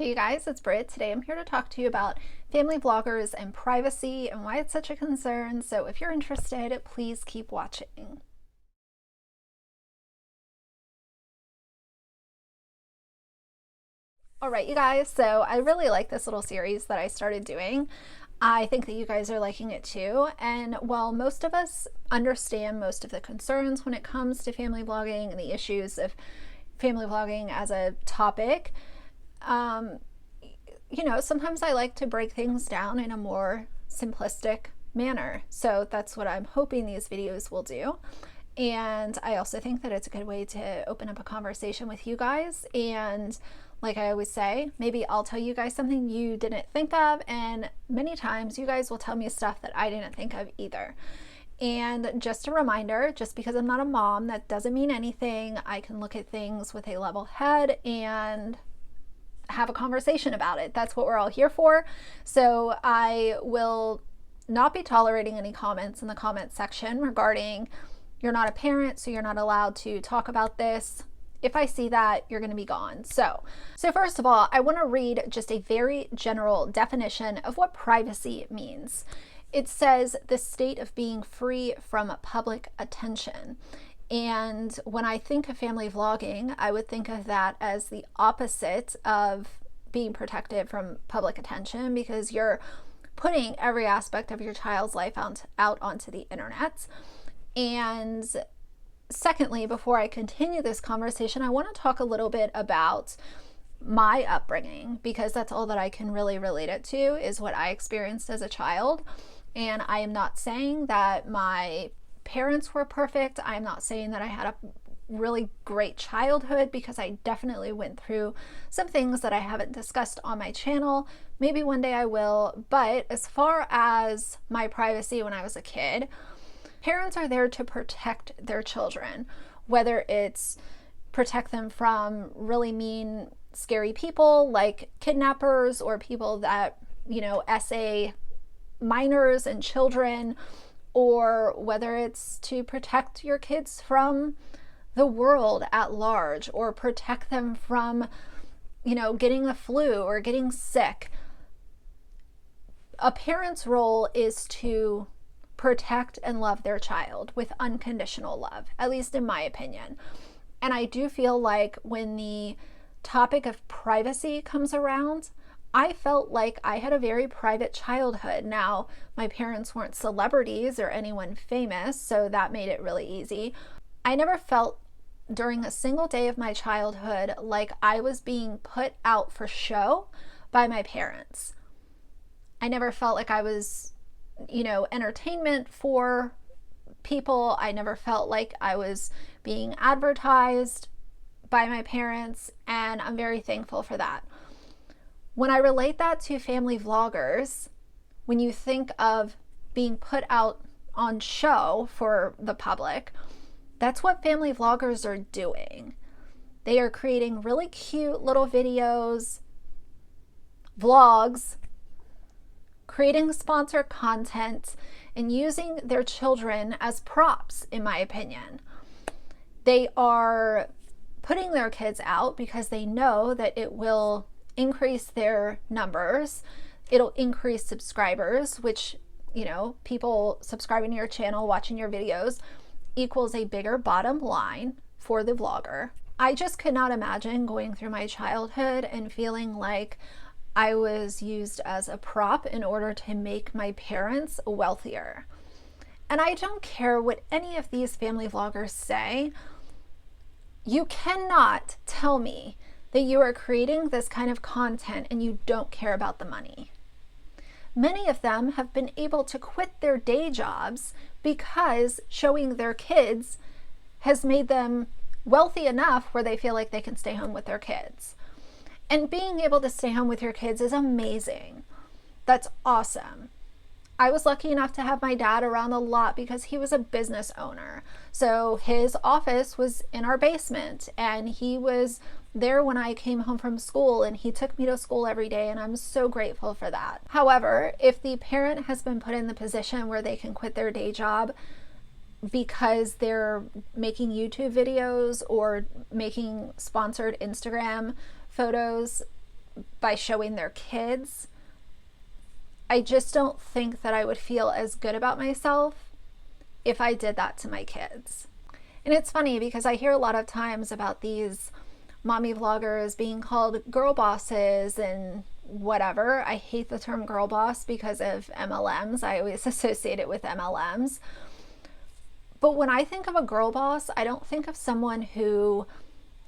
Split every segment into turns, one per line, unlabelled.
Hey you guys, it's Britt. Today I'm here to talk to you about family vloggers and privacy and why it's such a concern. So if you're interested, please keep watching. All right, you guys, so I really like this little series that I started doing. I think that you guys are liking it too. And while most of us understand most of the concerns when it comes to family vlogging and the issues of family vlogging as a topic, sometimes I like to break things down in a more simplistic manner. So that's what I'm hoping these videos will do. And I also think that it's a good way to open up a conversation with you guys. And like I always say, maybe I'll tell you guys something you didn't think of, and many times you guys will tell me stuff that I didn't think of either. And just a reminder, just because I'm not a mom, that doesn't mean anything. I can look at things with a level head and have a conversation about it. That's what we're all here for. So I will not be tolerating any comments in the comment section regarding you're not a parent, so you're not allowed to talk about this. If I see that, you're going to be gone. So first of all, I want to read just a very general definition of what privacy means. It says the state of being free from public attention. And when I think of family vlogging, I would think of that as the opposite of being protected from public attention, because you're putting every aspect of your child's life out onto the internet. And secondly, before I continue this conversation, I want to talk a little bit about my upbringing, because that's all that I can really relate it to, is what I experienced as a child. And I am not saying that my parents were perfect. I'm not saying that I had a really great childhood, because I definitely went through some things that I haven't discussed on my channel. Maybe one day I will. But as far as my privacy when I was a kid, parents are there to protect their children, whether it's protect them from really mean, scary people like kidnappers, or people that, SA minors and children, or whether it's to protect your kids from the world at large, or protect them from, getting the flu or getting sick. A parent's role is to protect and love their child with unconditional love, at least in my opinion. And I do feel like when the topic of privacy comes around, I felt like I had a very private childhood. Now, my parents weren't celebrities or anyone famous, so that made it really easy. I never felt during a single day of my childhood like I was being put out for show by my parents. I never felt like I was, entertainment for people. I never felt like I was being advertised by my parents, and I'm very thankful for that. When I relate that to family vloggers, when you think of being put out on show for the public, that's what family vloggers are doing. They are creating really cute little videos, vlogs, creating sponsored content, and using their children as props, in my opinion. They are putting their kids out because they know that it will increase their numbers. It'll increase subscribers, which, people subscribing to your channel, watching your videos, equals a bigger bottom line for the vlogger. I just could not imagine going through my childhood and feeling like I was used as a prop in order to make my parents wealthier. And I don't care what any of these family vloggers say. You cannot tell me that you are creating this kind of content and you don't care about the money. Many of them have been able to quit their day jobs because showing their kids has made them wealthy enough where they feel like they can stay home with their kids. And being able to stay home with your kids is amazing. That's awesome. I was lucky enough to have my dad around a lot because he was a business owner. So his office was in our basement, and he was there when I came home from school, and he took me to school every day, and I'm so grateful for that. However, if the parent has been put in the position where they can quit their day job because they're making YouTube videos or making sponsored Instagram photos, by showing their kids, I just don't think that I would feel as good about myself if I did that to my kids. And it's funny because I hear a lot of times about these mommy vloggers being called girl bosses and whatever. I hate the term girl boss because of MLMs. I always associate it with MLMs. But when I think of a girl boss, I don't think of someone who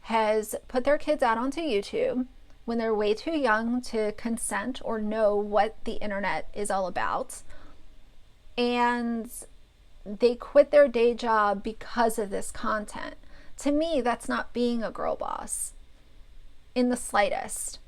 has put their kids out onto YouTube when they're way too young to consent or know what the internet is all about. And they quit their day job because of this content. To me, that's not being a girl boss in the slightest,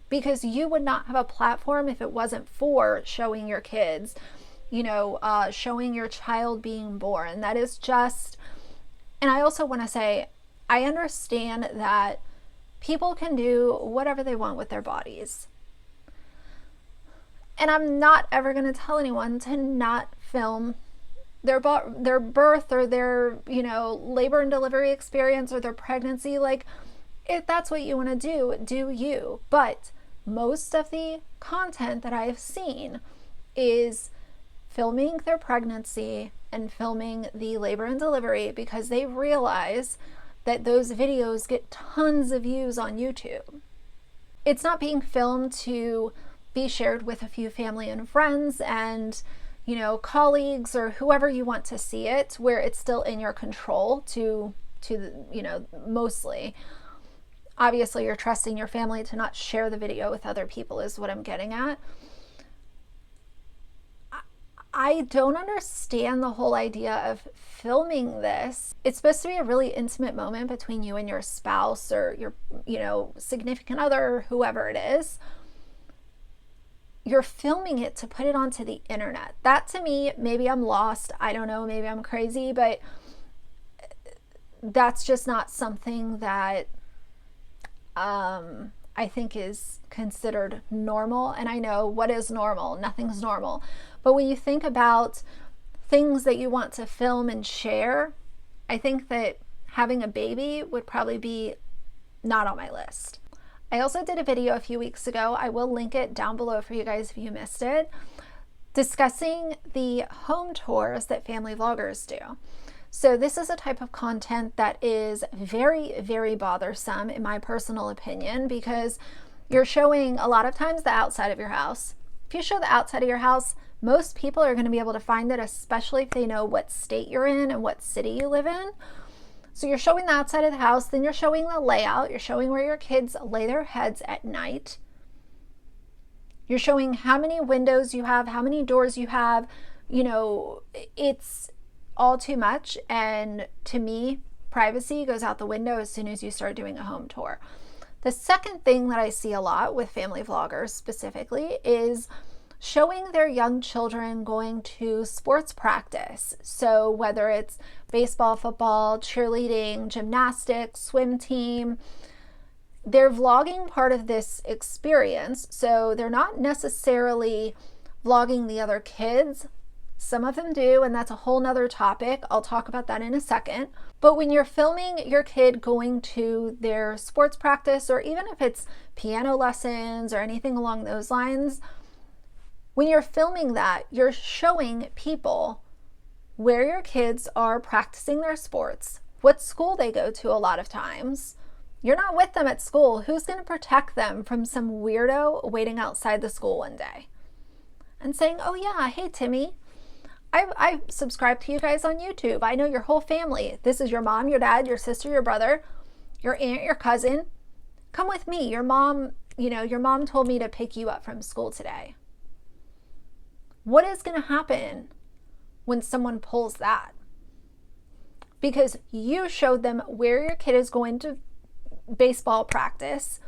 because you would not have a platform if it wasn't for showing your kids, showing your child being born. That is just, and I also want to say, I understand that people can do whatever they want with their bodies. And I'm not ever going to tell anyone to not film their birth or their, labor and delivery experience or their pregnancy. Like, if that's what you want to do you. But most of the content that I've seen is filming their pregnancy and filming the labor and delivery because they realize that those videos get tons of views on YouTube. It's not being filmed to be shared with a few family and friends and colleagues or whoever you want to see it, where it's still in your control to mostly. Obviously, you're trusting your family to not share the video with other people is what I'm getting at. I don't understand the whole idea of filming this. It's supposed to be a really intimate moment between you and your spouse or your, significant other or whoever it is. You're filming it to put it onto the internet. That to me, maybe I'm lost. I don't know. Maybe I'm crazy, but that's just not something that I think is considered normal. And I know what is normal. Nothing's normal. But when you think about things that you want to film and share, I think that having a baby would probably be not on my list. I also did a video a few weeks ago, I will link it down below for you guys if you missed it, discussing the home tours that family vloggers do. So this is a type of content that is very, very bothersome in my personal opinion, because you're showing a lot of times the outside of your house. If you show the outside of your house, most people are going to be able to find it, especially if they know what state you're in and what city you live in. So you're showing the outside of the house, then you're showing the layout, you're showing where your kids lay their heads at night. You're showing how many windows you have, how many doors you have. It's all too much. And to me, privacy goes out the window as soon as you start doing a home tour. The second thing that I see a lot with family vloggers specifically is showing their young children going to sports practice. So whether it's baseball, football, cheerleading, gymnastics, swim team, they're vlogging part of this experience. So they're not necessarily vlogging the other kids. Some of them do, and that's a whole nother topic. I'll talk about that in a second. But when you're filming your kid going to their sports practice, or even if it's piano lessons or anything along those lines, when you're filming that, you're showing people where your kids are practicing their sports, what school they go to a lot of times. You're not with them at school. Who's going to protect them from some weirdo waiting outside the school one day and saying, oh yeah, hey Timmy, I subscribe to you guys on YouTube. I know your whole family. This is your mom, your dad, your sister, your brother, your aunt, your cousin. Come with me. Your mom told me to pick you up from school today. What is going to happen when someone pulls that? Because you showed them where your kid is going to baseball practice,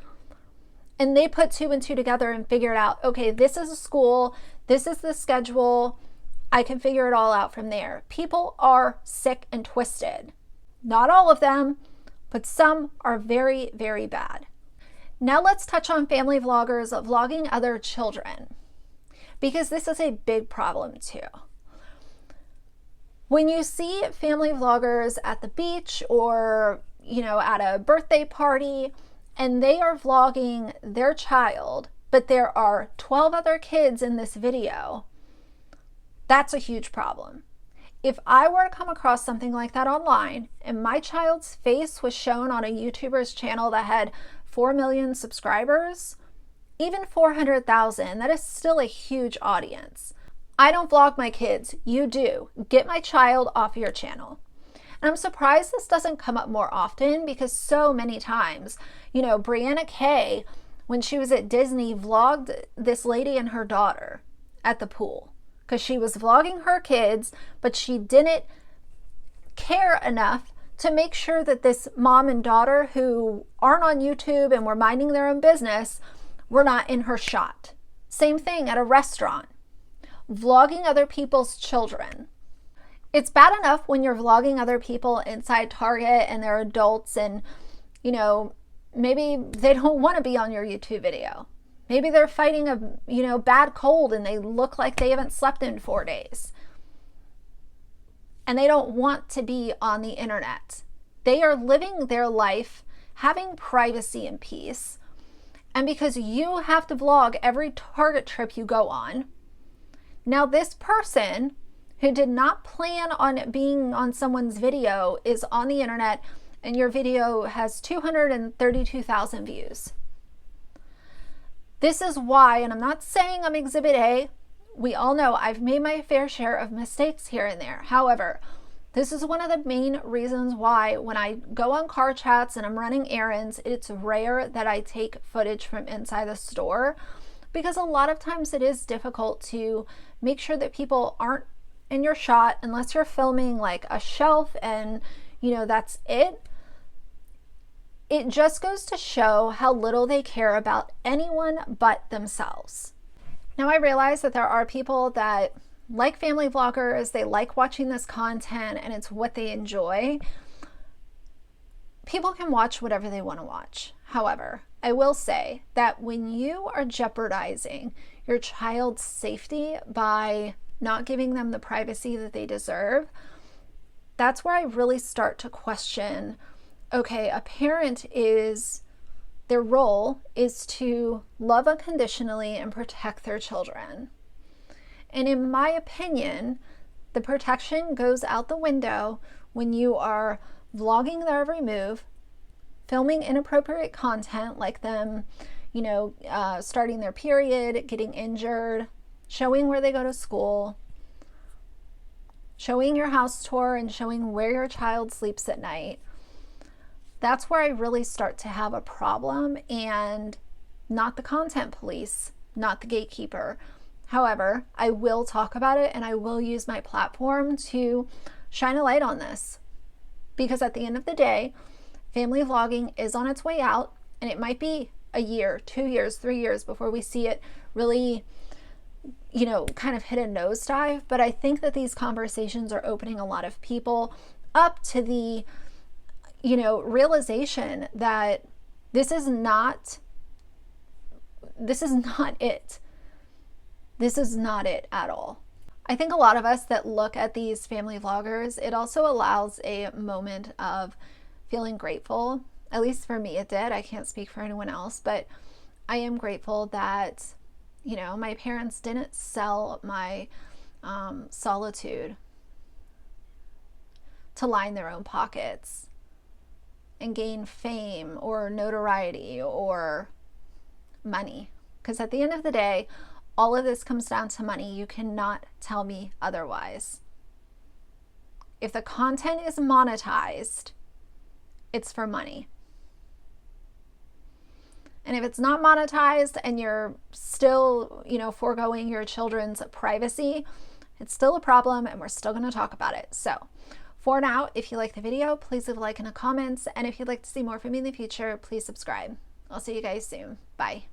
and they put two and two together and figured out, okay, this is a school, this is the schedule, I can figure it all out from there. People are sick and twisted. Not all of them, but some are very, very bad. Now let's touch on family vloggers vlogging other children, because this is a big problem too. When you see family vloggers at the beach or, at a birthday party, and they are vlogging their child, but there are 12 other kids in this video, that's a huge problem. If I were to come across something like that online and my child's face was shown on a YouTuber's channel that had 4 million subscribers, even 400,000, that is still a huge audience. I don't vlog my kids. You do. Get my child off your channel. And I'm surprised this doesn't come up more often, because so many times, Brianna Kay, when she was at Disney, vlogged this lady and her daughter at the pool because she was vlogging her kids, but she didn't care enough to make sure that this mom and daughter, who aren't on YouTube and were minding their own business, were not in her shot. Same thing at a restaurant. Vlogging other people's children. It's bad enough when you're vlogging other people inside Target and they're adults and, maybe they don't want to be on your YouTube video. Maybe they're fighting a, bad cold and they look like they haven't slept in 4 days. And they don't want to be on the internet. They are living their life, having privacy and peace. And because you have to vlog every Target trip you go on, now this person who did not plan on being on someone's video is on the internet, and your video has 232,000 views. This is why, and I'm not saying I'm Exhibit A, we all know I've made my fair share of mistakes here and there. However, this is one of the main reasons why when I go on car chats and I'm running errands, it's rare that I take footage from inside the store, because a lot of times it is difficult to make sure that people aren't in your shot unless you're filming like a shelf and that's it. It just goes to show how little they care about anyone but themselves. Now I realize that there are people that like family vloggers, they like watching this content and it's what they enjoy. People can watch whatever they want to watch. However, I will say that when you are jeopardizing your child's safety by not giving them the privacy that they deserve, that's where I really start to question, okay, a parent their role is to love unconditionally and protect their children. And in my opinion, the protection goes out the window when you are vlogging their every move, filming inappropriate content like them, starting their period, getting injured, showing where they go to school, showing your house tour and showing where your child sleeps at night. That's where I really start to have a problem, and not the content police, not the gatekeeper. However, I will talk about it and I will use my platform to shine a light on this, because at the end of the day, family vlogging is on its way out, and it might be a year, 2 years, 3 years before we see it really, kind of hit a nosedive. But I think that these conversations are opening a lot of people up to the, realization that this is not it. This is not it at all. I think a lot of us that look at these family vloggers, it also allows a moment of feeling grateful. At least for me it did. I can't speak for anyone else, but I am grateful that, my parents didn't sell my solitude to line their own pockets and gain fame or notoriety or money. Because at the end of the day, all of this comes down to money. You cannot tell me otherwise. If the content is monetized, it's for money. And if it's not monetized and you're still, foregoing your children's privacy, it's still a problem, and we're still going to talk about it. So for now, if you like the video, please leave a like in the comments. And if you'd like to see more from me in the future, please subscribe. I'll see you guys soon. Bye.